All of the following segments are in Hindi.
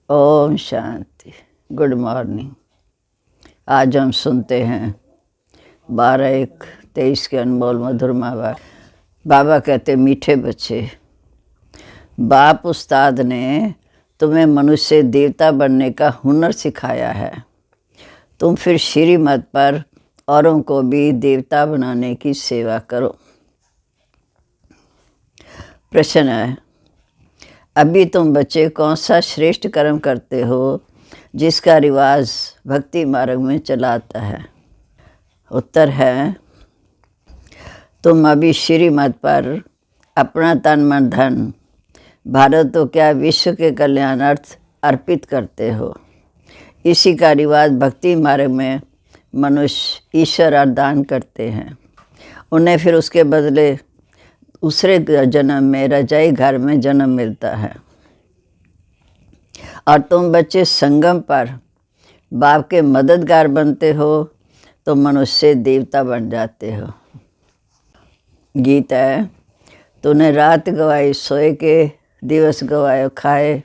ओम शांति। Good morning. आज हम सुनते हैं 12-1-23 के अनमोल मधुर बाबा। बाबा कहते, मीठे बच्चे, बाप उस्ताद ने तुम्हें मनुष्य देवता बनने का हुनर सिखाया है। तुम फिर श्रीमत पर औरों को भी देवता बनाने की सेवा करो। प्रश्न है, अभी तुम बच्चे कौन सा श्रेष्ठ कर्म करते हो जिसका रिवाज भक्ति मार्ग में चला आता है? उत्तर है, तुम अभी श्रीमत पर अपना तन मन धन, भारत तो क्या विश्व के कल्याणार्थ अर्पित करते हो। इसी का रिवाज भक्ति मार्ग में मनुष्य ईश्वर अर्दान करते हैं। उन्हें फिर उसके बदले दूसरे जन्म में रजाई घर में जन्म मिलता है। और तुम बच्चे संगम पर बाप के मददगार बनते हो तो मनुष्य देवता बन जाते हो। गीत है, तूने रात गवाई सोए के, दिवस गवाए खाए,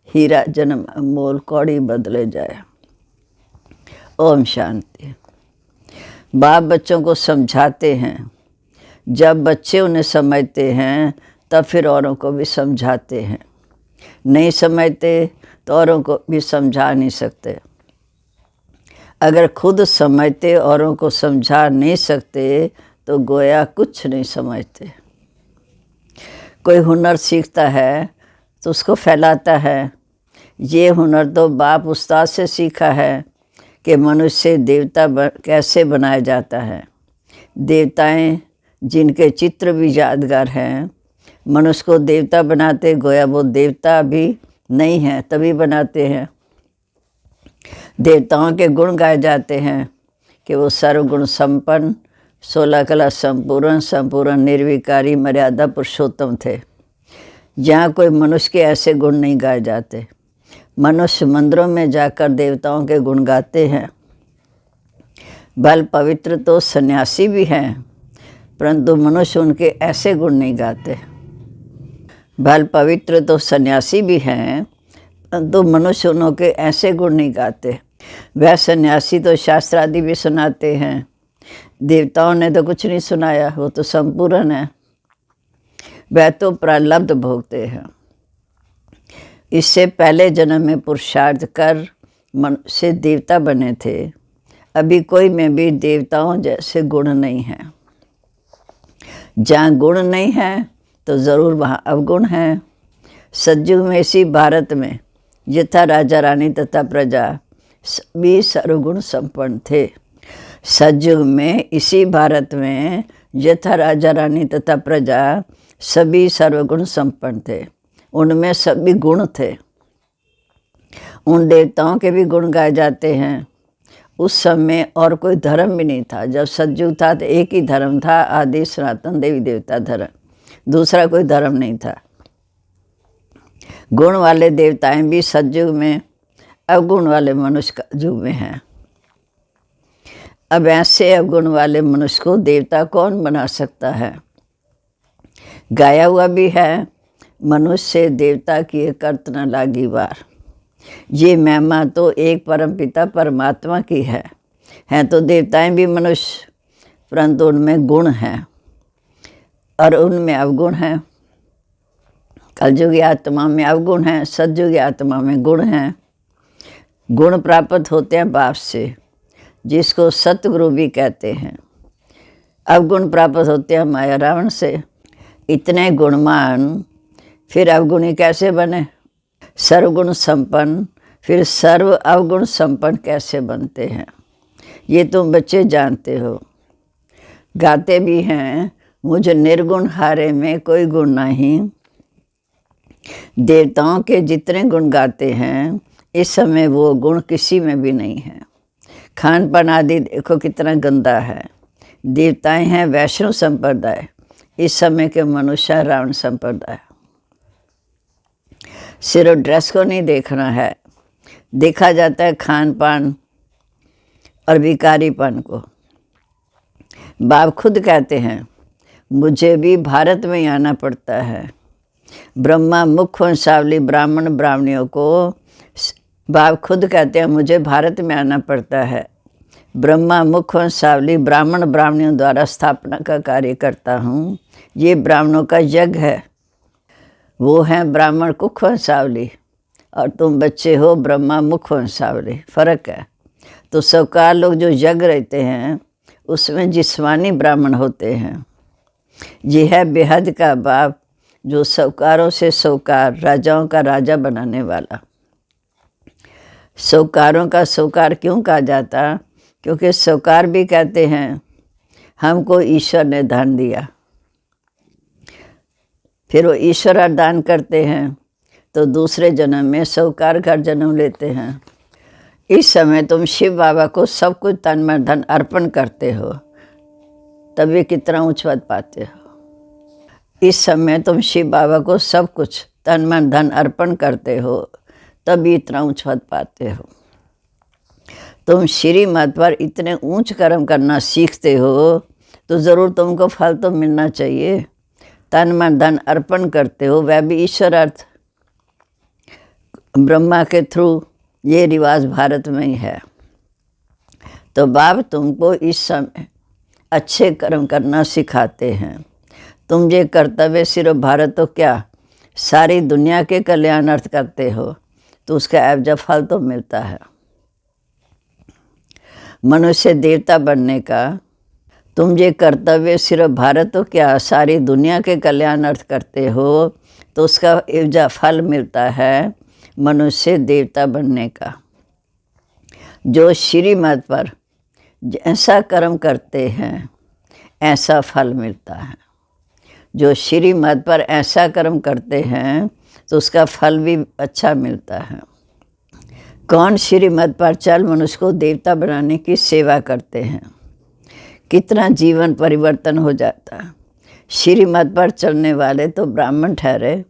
हीरा जन्म अमोल कौड़ी बदले जाए। ओम शांति। बाप बच्चों को समझाते हैं। जब बच्चे उन्हें समझते हैं तब फिर औरों को भी समझाते हैं। नहीं समझते तो औरों को भी समझा नहीं सकते। अगर खुद समझते औरों को समझा नहीं सकते तो गोया कुछ नहीं समझते। कोई हुनर सीखता है तो उसको फैलाता है। ये हुनर तो बाप उस्ताद से सीखा है कि मनुष्य देवता कैसे बनाया जाता है। देवताएं जिनके चित्र भी यादगार हैं, मनुष्य को देवता बनाते गोया वो देवता भी नहीं है तभी बनाते हैं। देवताओं के गुण गाए जाते हैं कि वो सर्वगुण संपन्न, 16 कला संपूर्ण निर्विकारी मर्यादा पुरुषोत्तम थे। जहाँ कोई मनुष्य के ऐसे गुण नहीं गाए जाते। मनुष्य मंदिरों में जाकर देवताओं के गुण गाते हैं। बल पवित्र तो सन्यासी भी हैं, परंतु मनुष्य उनके ऐसे गुण नहीं गाते। भल पवित्र तो सन्यासी भी हैं, परंतु मनुष्य उनके ऐसे गुण नहीं गाते। वह सन्यासी तो शास्त्र आदि भी सुनाते हैं। देवताओं ने तो कुछ नहीं सुनाया, वो तो संपूर्ण है। वह तो प्रारब्ध भोगते हैं। इससे पहले जन्म में पुरुषार्थ कर मनुष्य देवता बने थे। अभी कोई में भी देवताओं जैसे गुण नहीं हैं। जहाँ गुण नहीं है तो ज़रूर वहाँ अवगुण है। सतयुग में इसी भारत में यथा राजा रानी तथा प्रजा सभी सर्वगुण संपन्न थे। सतयुग में इसी भारत में यथा राजा रानी तथा प्रजा सभी सर्वगुण संपन्न थे। उनमें सभी गुण थे। उन देवताओं के भी गुण गाए जाते हैं। उस समय और कोई धर्म भी नहीं था। जब सतयुग था तो एक ही धर्म था, आदि सनातन देवी देवता धर्म। दूसरा कोई धर्म नहीं था। गुण वाले देवताएं भी सतयुग में, अवगुण वाले मनुष्य का युग में हैं। अब ऐसे अवगुण वाले मनुष्य को देवता कौन बना सकता है? गाया हुआ भी है, मनुष्य देवता की करत न लागी वार। ये महिमा तो एक परमपिता परमात्मा की है। हैं तो देवताएं भी मनुष्य, परंतु उनमें गुण हैं और उनमें अवगुण हैं। कलयुगी आत्मा में अवगुण हैं, सतयुगी आत्मा में गुण हैं। गुण प्राप्त होते हैं बाप से, जिसको सतगुरु भी कहते हैं। अवगुण प्राप्त होते हैं माया रावण से। इतने गुणमान फिर अवगुणी कैसे बने? सर्वगुण संपन्न फिर सर्व अवगुण संपन्न कैसे बनते हैं? ये तुम बच्चे जानते हो। गाते भी हैं, मुझ निर्गुण हारे में कोई गुण नहीं। देवताओं के जितने गुण गाते हैं, इस समय वो गुण किसी में भी नहीं है। खान पान आदि देखो कितना गंदा है। देवताएं हैं वैष्णव संप्रदाय, इस समय के मनुष्य रावण संप्रदाय। सिर्फ ड्रेस को नहीं देखना है, देखा जाता है खान पान और भिखारीपन को। बाप खुद कहते हैं, मुझे भी भारत में ही आना पड़ता है। ब्रह्मा मुख वंशावली ब्राह्मण ब्राह्मणियों को बाप खुद कहते हैं मुझे भारत में आना पड़ता है। ब्रह्मा मुख वंशावली ब्राह्मण ब्राह्मणियों द्वारा स्थापना का कार्य करता हूँ। ये ब्राह्मणों का यज्ञ है। वो हैं ब्राह्मण कुख वंशावली और तुम बच्चे हो ब्रह्मा मुख वंशावली, फ़र्क है। तो साहूकार लोग जो यज्ञ रहते हैं उसमें जिस्मानी ब्राह्मण होते हैं। ये है बेहद का बाप जो साहूकारों से साहूकार, राजाओं का राजा बनाने वाला। साहूकारों का साहूकार क्यों कहा जाता? क्योंकि साहूकार भी कहते हैं हमको ईश्वर ने धन दिया। फिर वो ईश्वर दान करते हैं तो दूसरे जन्म में साहूकार का जन्म लेते हैं। इस समय तुम शिव बाबा को सब कुछ तन मन धन अर्पण करते हो, तभी कितना ऊंच पद पाते हो। इस समय तुम शिव बाबा को सब कुछ तन मन धन अर्पण करते हो, तभी इतना ऊंच पद पाते हो। तुम श्री मत पर इतने ऊंच कर्म करना सीखते हो तो ज़रूर तुमको फल तो मिलना चाहिए। तन मन धन अर्पण करते हो, वह भी ईश्वर अर्थ ब्रह्मा के थ्रू। ये रिवाज भारत में ही है। तो बाप तुमको इस समय अच्छे कर्म करना सिखाते हैं। तुम ये कर्तव्य सिर्फ भारत तो क्या सारी दुनिया के कल्याण अर्थ करते हो तो उसका एवजा फल तो मिलता है। मनुष्य देवता बनने का तुम ये कर्तव्य सिर्फ भारत तो क्या सारी दुनिया के कल्याण अर्थ करते हो तो उसका एवजा फल मिलता है मनुष्य देवता बनने का। जो श्रीमत पर जैसा कर्म करते हैं ऐसा फल मिलता है। जो श्रीमत पर ऐसा कर्म करते हैं तो उसका फल भी अच्छा मिलता है। कौन श्रीमत पर चल मनुष्य को देवता बनाने की सेवा करते हैं, कितना जीवन परिवर्तन हो जाता है। श्रीमत पर चलने वाले तो ब्राह्मण ठहरे।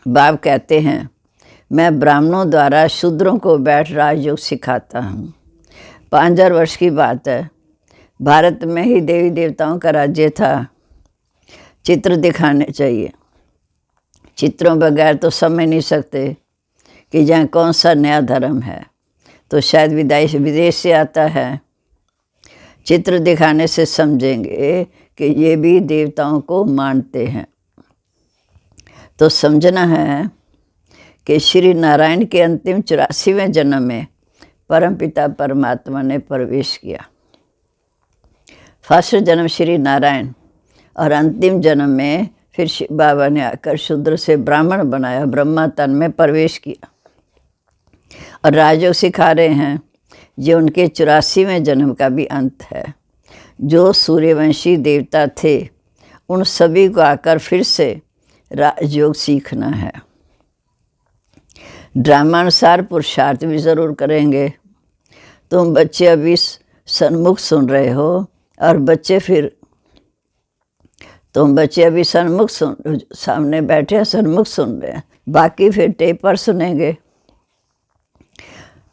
बाप कहते हैं मैं ब्राह्मणों द्वारा शूद्रों को बैठ राजयोग सिखाता हूँ। 5000 वर्ष की बात है। भारत में ही देवी देवताओं का राज्य था। चित्र दिखाने चाहिए, चित्रों बगैर तो समझ नहीं सकते कि जहाँ कौन सा नया धर्म है। तो शायद विदेश से आता है। चित्र दिखाने से समझेंगे कि ये भी देवताओं को मानते हैं। तो समझना है कि श्री नारायण के अंतिम 84वें जन्म में परमपिता परमात्मा ने प्रवेश किया। फर्स्ट जन्म श्री नारायण और अंतिम जन्म में फिर शिव बाबा ने आकर शूद्र से ब्राह्मण बनाया, ब्रह्मा तन में प्रवेश किया और राजयोग सिखा रहे हैं। ये उनके 84वें जन्म का भी अंत है। जो सूर्यवंशी देवता थे उन सभी को आकर फिर से राजयोग सीखना है। ड्रामानुसार पुरुषार्थ भी ज़रूर करेंगे। तुम बच्चे अभी सन्मुख सुन रहे हो और तुम बच्चे अभी सन्मुख सामने बैठे हैं, सन्मुख सुन रहे हैं, बाकी फिर टेप पर सुनेंगे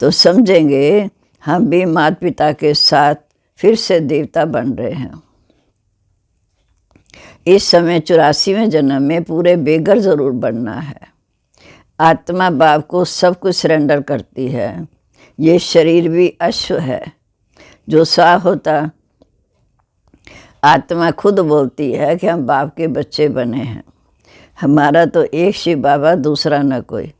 तो समझेंगे हम भी माता पिता के साथ फिर से देवता बन रहे हैं। इस समय 84वें जन्म में पूरे बेघर ज़रूर बनना है। आत्मा बाप को सब कुछ सरेंडर करती है। ये शरीर भी अश्व है जो सा होता। आत्मा खुद बोलती है कि हम बाप के बच्चे बने हैं। हमारा तो एक शिव बाबा, दूसरा न कोई।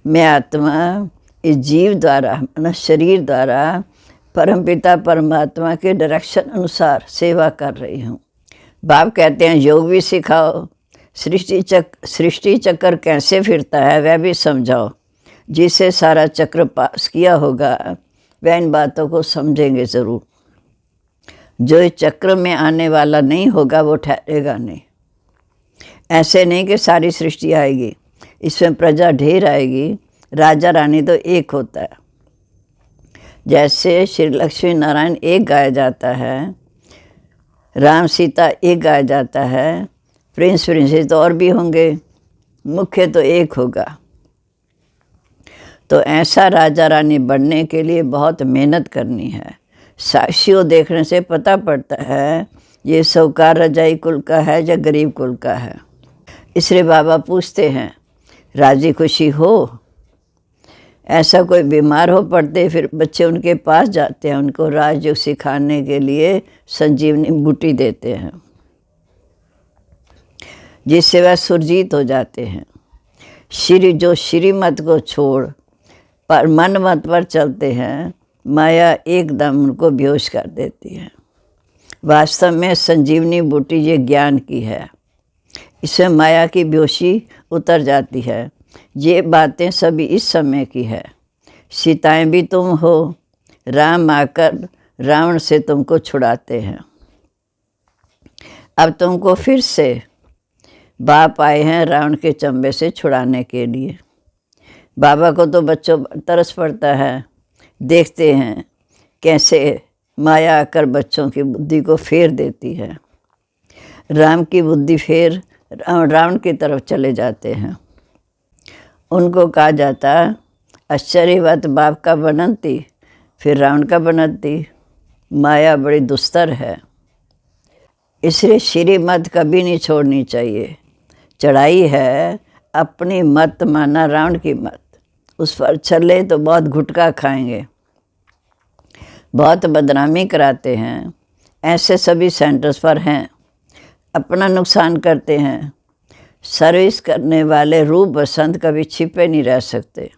मैं आत्मा इस जीव द्वारा, मनुष्य शरीर द्वारा परमपिता परमात्मा के डायरेक्शन अनुसार सेवा कर रही हूँ। बाप कहते हैं योग भी सिखाओ, सृष्टि चक्र कैसे फिरता है वह भी समझाओ। जिसे सारा चक्र पास किया होगा वह इन बातों को समझेंगे ज़रूर। जो इस चक्र में आने वाला नहीं होगा वो ठहरेगा नहीं। ऐसे नहीं कि सारी सृष्टि आएगी, इसमें प्रजा ढेर आएगी। राजा रानी तो एक होता है। जैसे श्री लक्ष्मी नारायण एक गाया जाता है, राम सीता एक गाया जाता है, प्रिंस प्रिंसेस तो और भी होंगे, मुख्य तो एक होगा। तो ऐसा राजा रानी बनने के लिए बहुत मेहनत करनी है। साक्षियों देखने से पता पड़ता है ये साहूकार रजाई कुल का है या गरीब कुल का है। इसलिए बाबा पूछते हैं राजी खुशी हो, ऐसा कोई बीमार हो पड़ते फिर बच्चे उनके पास जाते हैं, उनको राजयोग सिखाने के लिए संजीवनी बूटी देते हैं, जिससे वह सुरजीत हो जाते हैं। जो श्रीमत को छोड़ पर मन मत पर चलते हैं, माया एकदम उनको बेहोश कर देती है। वास्तव में संजीवनी बूटी ये ज्ञान की है, इसमें माया की बेहोशी उतर जाती है। ये बातें सभी इस समय की है। सीताएं भी तुम हो, राम आकर रावण से तुमको छुड़ाते हैं। अब तुमको फिर से बाप आए हैं रावण के चंबे से छुड़ाने के लिए। बाबा को तो बच्चों तरस पड़ता है, देखते हैं कैसे माया आकर बच्चों की बुद्धि को फेर देती है। राम की बुद्धि फेर रावण की तरफ चले जाते हैं। उनको कहा जाता आश्चर्यवत बाप का बनती फिर रावण का बनती। माया बड़ी दुस्तर है, इसलिए श्रीमत कभी नहीं छोड़नी चाहिए। चढ़ाई है अपनी मत माना रावण की मत, उस पर चले तो बहुत घुटका खाएंगे, बहुत बदनामी कराते हैं। ऐसे सभी सेंटर्स पर हैं, अपना नुकसान करते हैं। सर्विस करने वाले रूप बसंत कभी छिपे नहीं रह सकते,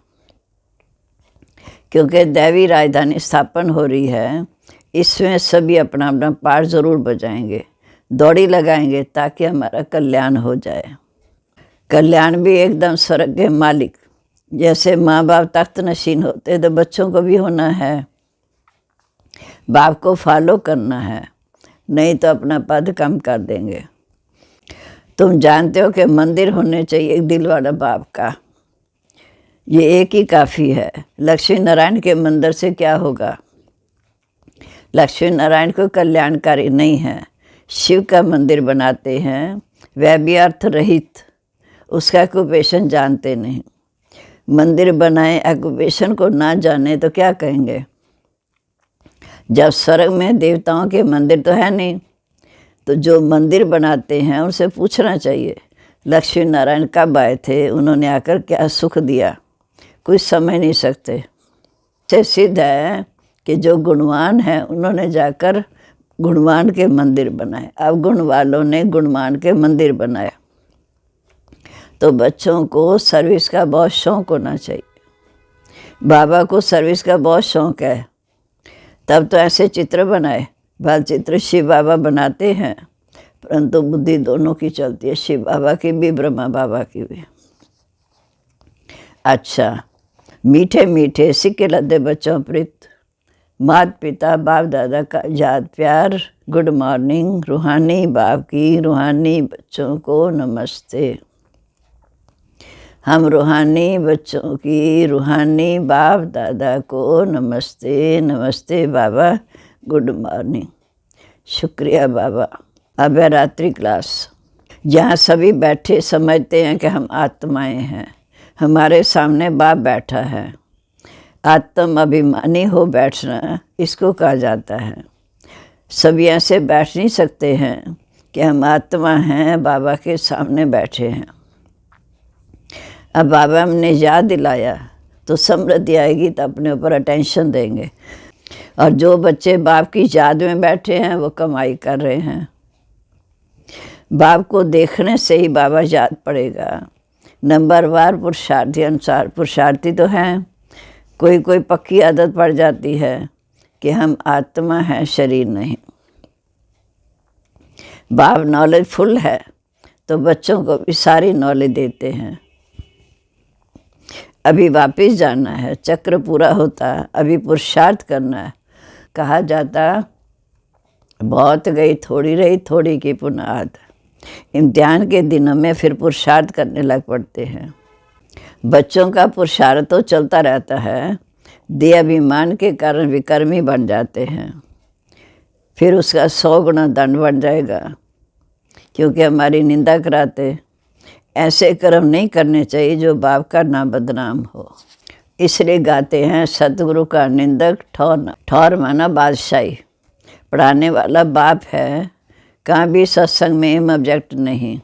क्योंकि दैवी राजधानी स्थापन हो रही है। इसमें सभी अपना अपना पार्ट ज़रूर बजाएंगे, दौड़ी लगाएंगे ताकि हमारा कल्याण हो जाए। कल्याण भी एकदम स्वर्ग के मालिक जैसे माँ बाप तख्त नशीन होते तो बच्चों को भी होना है। बाप को फॉलो करना है, नहीं तो अपना पद कम कर देंगे। तुम जानते हो कि मंदिर होने चाहिए एक दिल वाला बाप का, ये एक ही काफ़ी है। लक्ष्मी नारायण के मंदिर से क्या होगा? लक्ष्मी नारायण को कल्याणकारी नहीं है। शिव का मंदिर बनाते हैं, वह भी अर्थ रहित, उसका ऑक्यूपेशन जानते नहीं। मंदिर बनाए ऑक्यूपेशन को ना जाने तो क्या कहेंगे? जब स्वर्ग में देवताओं के मंदिर तो है नहीं, तो जो मंदिर बनाते हैं उनसे पूछना चाहिए लक्ष्मी नारायण कब आए थे, उन्होंने आकर क्या सुख दिया? कुछ समझ नहीं सकते। इससे सिद्ध है कि जो गुणवान हैं उन्होंने जाकर गुणवान के मंदिर बनाए। अब गुण वालों ने गुणवान के मंदिर बनाए। तो बच्चों को सर्विस का बहुत शौक़ होना चाहिए। बाबा को सर्विस का बहुत शौक़ है, तब तो ऐसे चित्र बनाए। बाल चित्र शिव बाबा बनाते हैं, परंतु बुद्धि दोनों की चलती है, शिव बाबा की भी ब्रह्मा बाबा की भी। अच्छा, मीठे मीठे सिक्के लदे बच्चों प्रीत, माता पिता बाप दादा का याद प्यार, गुड मॉर्निंग। रूहानी बाप की रूहानी बच्चों को नमस्ते। हम रूहानी बच्चों की रूहानी बाप दादा को नमस्ते। नमस्ते बाबा, गुड मॉर्निंग। शुक्रिया बाबा। अब है रात्रि क्लास, जहाँ सभी बैठे समझते हैं कि हम आत्माएं हैं। हमारे सामने बाप बैठा है। आत्म अभिमानी हो बैठना इसको कहा जाता है। सभी ऐसे बैठ नहीं सकते हैं कि हम आत्मा हैं, बाबा के सामने बैठे हैं। अब बाबा हमने याद दिलाया तो समृद्धि आएगी, तो अपने ऊपर अटेंशन देंगे। और जो बच्चे बाप की याद में बैठे हैं वो कमाई कर रहे हैं। बाप को देखने से ही बाबा याद पड़ेगा। नंबरवार पुरुषार्थी अनुसार पुरुषार्थी तो हैं, कोई कोई पक्की आदत पड़ जाती है कि हम आत्मा हैं, शरीर नहीं। बाप नॉलेज फुल है तो बच्चों को भी सारी नॉलेज देते हैं। अभी वापस जाना है, चक्र पूरा होता, अभी पुरुषार्थ करना है। कहा जाता बहुत गई थोड़ी रही, थोड़ी की पुनाद। इम्तिहान के दिनों में फिर पुरुषार्थ करने लग पड़ते हैं। बच्चों का पुरुषार्थ तो चलता रहता है, देह अभिमान के कारण विकर्मी बन जाते हैं। फिर उसका 100 गुना दंड बन जाएगा, क्योंकि हमारी निंदा कराते। ऐसे कर्म नहीं करने चाहिए जो बाप का नाम बदनाम हो। इसलिए गाते हैं सतगुरु का निंदक ठौर। ठौर माना बादशाही। पढ़ाने वाला बाप है, कहाँ भी सत्संग में एम ऑब्जेक्ट नहीं।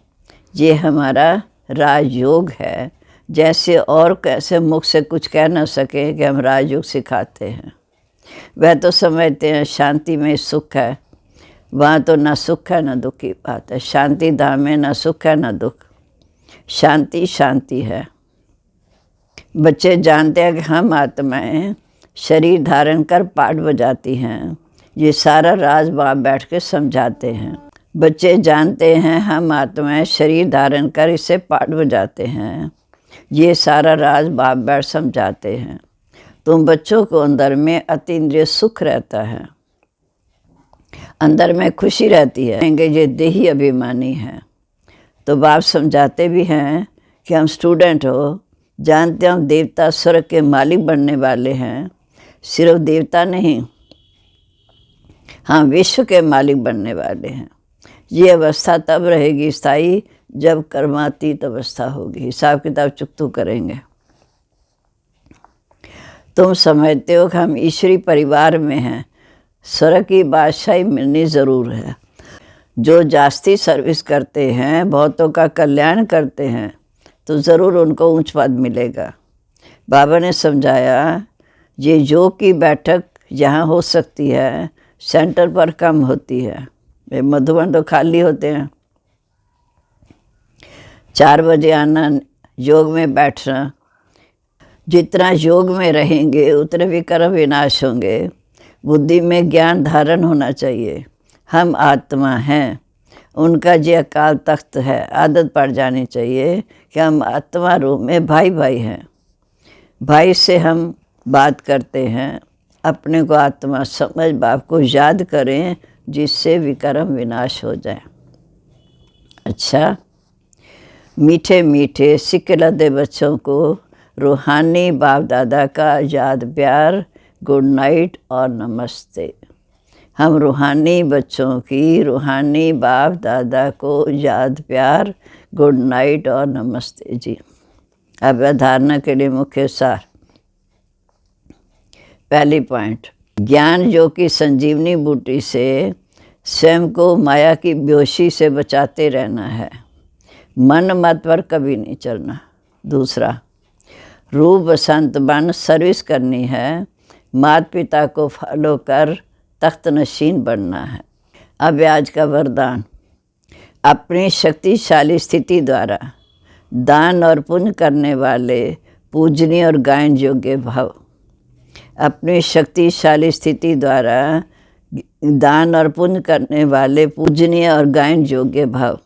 ये हमारा राजयोग है, जैसे और कैसे मुख से कुछ कह न सके कि हम राजयोग सिखाते हैं। वह तो समझते हैं शांति में सुख है, वहाँ तो ना सुख है ना दुख की बात है। शांति धाम में ना सुख है ना दुख, शांति शांति है। बच्चे जानते हैं कि हम आत्माएं शरीर धारण कर पाठ बजाती हैं, ये सारा राज बाप बैठ के समझाते हैं। बच्चे जानते हैं हम आत्माएं शरीर धारण कर इसे पाठ बजाते हैं, ये सारा राज बाप बैठ समझाते हैं। तुम बच्चों को अंदर में अतीन्द्रिय सुख रहता है, अंदर में खुशी रहती है। ये देही अभिमानी है। तो बाप समझाते भी हैं कि हम स्टूडेंट हो, जानते हम देवता स्वर्ग के मालिक बनने वाले हैं। सिर्फ देवता नहीं, हाँ विश्व के मालिक बनने वाले हैं। ये अवस्था तब रहेगी स्थायी जब कर्मातीत अवस्था होगी। हिसाब किताब चुकतू करेंगे। तुम समझते हो कि हम ईश्वरी परिवार में हैं, स्वर्ग की बादशाही मिलनी ज़रूर है। जो जास्ती सर्विस करते हैं, बहुतों का कल्याण करते हैं, तो ज़रूर उनको ऊंच पद मिलेगा। बाबा ने समझाया ये योग की बैठक यहाँ हो सकती है, सेंटर पर कम होती है। मधुबन तो खाली होते हैं। 4 बजे आना, योग में बैठना। जितना योग में रहेंगे उतने विकर्म विनाश होंगे। बुद्धि में ज्ञान धारण होना चाहिए। हम आत्मा हैं, उनका जो अकाल तख्त है, आदत पड़ जानी चाहिए कि हम आत्मा रूप में भाई भाई हैं। भाई से हम बात करते हैं, अपने को आत्मा समझ बाप को याद करें, जिससे विकर्म विनाश हो जाए। अच्छा, मीठे मीठे सिक्के लदे बच्चों को रूहानी बाप दादा का याद प्यार, गुड नाइट और नमस्ते। हम रूहानी बच्चों की रूहानी बाप दादा को याद प्यार, गुड नाइट और नमस्ते जी। अब धारणा के लिए मुख्य सार। पहली पॉइंट, ज्ञान जो कि संजीवनी बूटी से स्वयं को माया की बेहोशी से बचाते रहना है, मन मत पर कभी नहीं चलना। दूसरा, रूप बसंत बन सर्विस करनी है, माता पिता को फॉलो कर तख्त नशीन बनना है। अब आज का वरदान, अपनी शक्तिशाली स्थिति द्वारा दान और पुण्य करने वाले पूजनीय और गायन योग्य भव। अपनी शक्तिशाली स्थिति द्वारा दान और पुण्य करने वाले पूजनीय और गायन योग्य भव।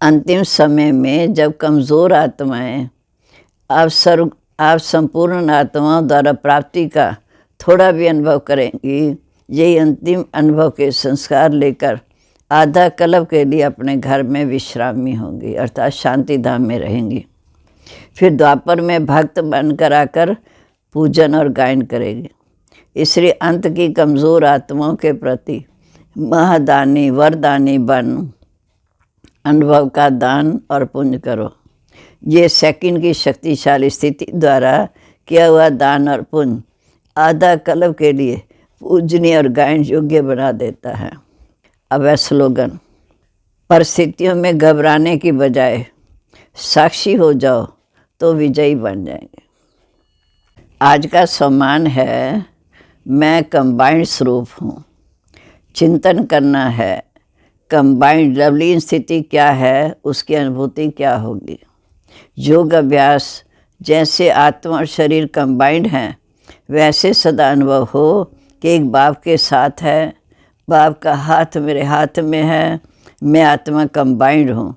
अंतिम समय में जब कमज़ोर आत्माएं आप संपूर्ण आत्माओं द्वारा प्राप्ति का थोड़ा भी अनुभव करेंगी, यही अंतिम अनुभव के संस्कार लेकर आधा कल्प के लिए अपने घर में विश्रामी होंगी, अर्थात शांति धाम में रहेंगी। फिर द्वापर में भक्त बनकर आकर पूजन और गायन करेगी। इसलिए अंत की कमज़ोर आत्माओं के प्रति महादानी वरदानी बन अनुभव का दान और पुण्य करो। ये सेकंड की शक्तिशाली स्थिति द्वारा किया हुआ दान और पुण्य आधा कल्प के लिए पूजनीय और गायन योग्य बना देता है। अब है स्लोगन, परिस्थितियों में घबराने की बजाय साक्षी हो जाओ तो विजयी बन जाएंगे। आज का सम्मान है, मैं कंबाइंड स्वरूप हूँ। चिंतन करना है, कंबाइंड लवलीन स्थिति क्या है, उसकी अनुभूति क्या होगी। योग अभ्यास, जैसे आत्मा और शरीर कंबाइंड हैं, वैसे सदा अनुभव हो कि एक बाप के साथ है, बाप का हाथ मेरे हाथ में है, मैं आत्मा कंबाइंड हूँ।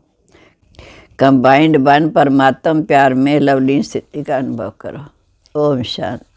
कंबाइंड बन परमात्म प्यार में लवलीन स्थिति का अनुभव करो। ओम शांति।